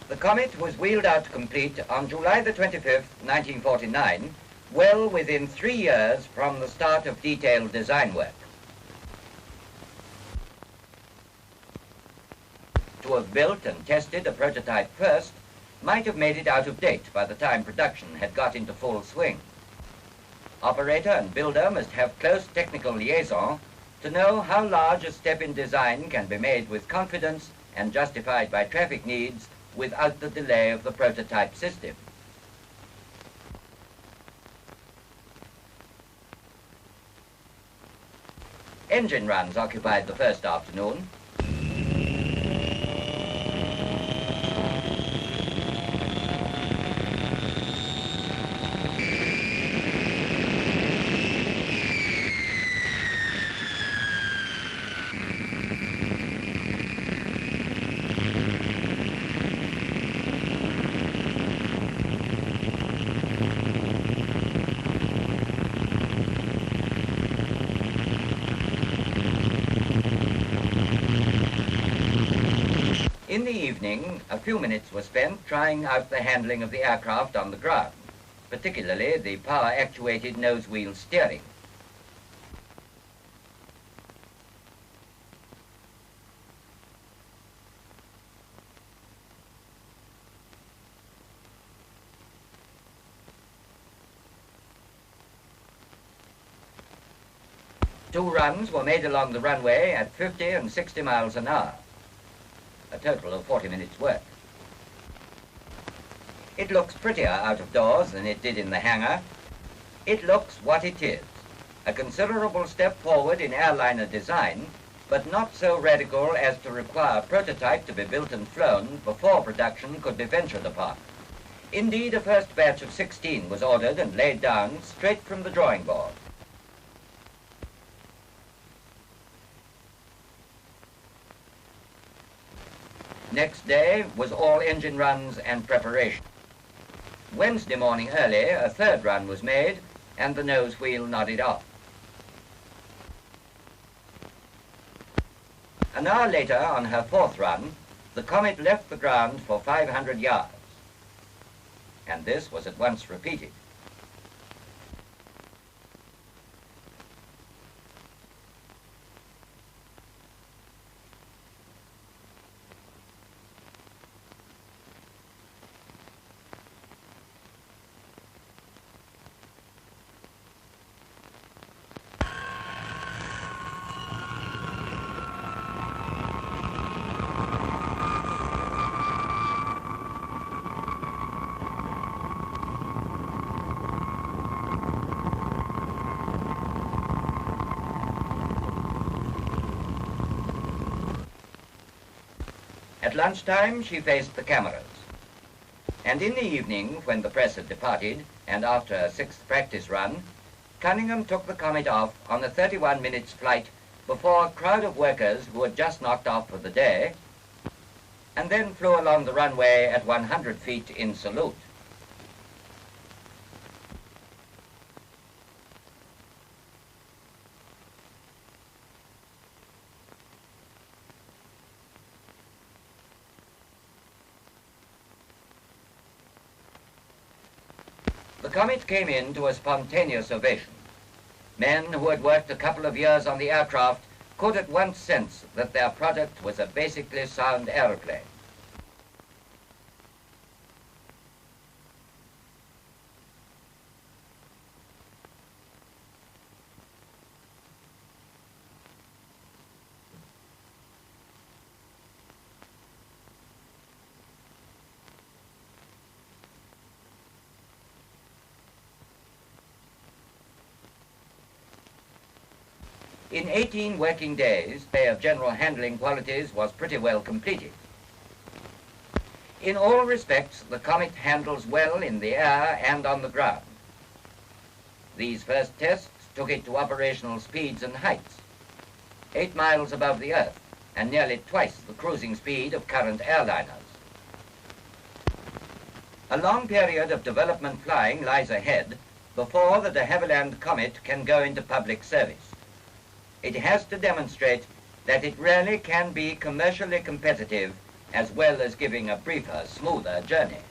The Comet was wheeled out complete on July the 25th, 1949, well within 3 years from the start of detailed design work. To have built and tested a prototype first might have made it out of date by the time production had got into full swing. Operator and builder must have close technical liaison to know how large a step in design can be made with confidence and justified by traffic needs without the delay of the prototype system. Engine runs occupied the first afternoon. In the evening, a few minutes were spent trying out the handling of the aircraft on the ground, particularly the power-actuated nose-wheel steering. Two runs were made along the runway at 50 and 60 miles an hour. A total of 40 minutes' work. It looks prettier out of doors than it did in the hangar. It looks what it is, a considerable step forward in airliner design, but not so radical as to require a prototype to be built and flown before production could be ventured upon. Indeed, a first batch of 16 was ordered and laid down straight from the drawing board. Next day was all engine runs and preparation. Wednesday morning early, a third run was made and the nose wheel nodded off. An hour later, on her fourth run, the Comet left the ground for 500 yards. And this was at once repeated. At lunchtime, she faced the cameras. And in the evening, when the press had departed, and after a sixth practice run, Cunningham took the Comet off on a 31 minutes flight before a crowd of workers who had just knocked off for the day, and then flew along the runway at 100 feet in salute. The Comet came in to a spontaneous ovation. Men who had worked a couple of years on the aircraft could at once sense that their product was a basically sound aeroplane. In 18 working days, the of general handling qualities was pretty well completed. In all respects, the Comet handles well in the air and on the ground. These first tests took it to operational speeds and heights, 8 miles above the Earth, and nearly twice the cruising speed of current airliners. A long period of development flying lies ahead before the Havilland Comet can go into public service. It has to demonstrate that it really can be commercially competitive as well as giving a briefer, smoother journey.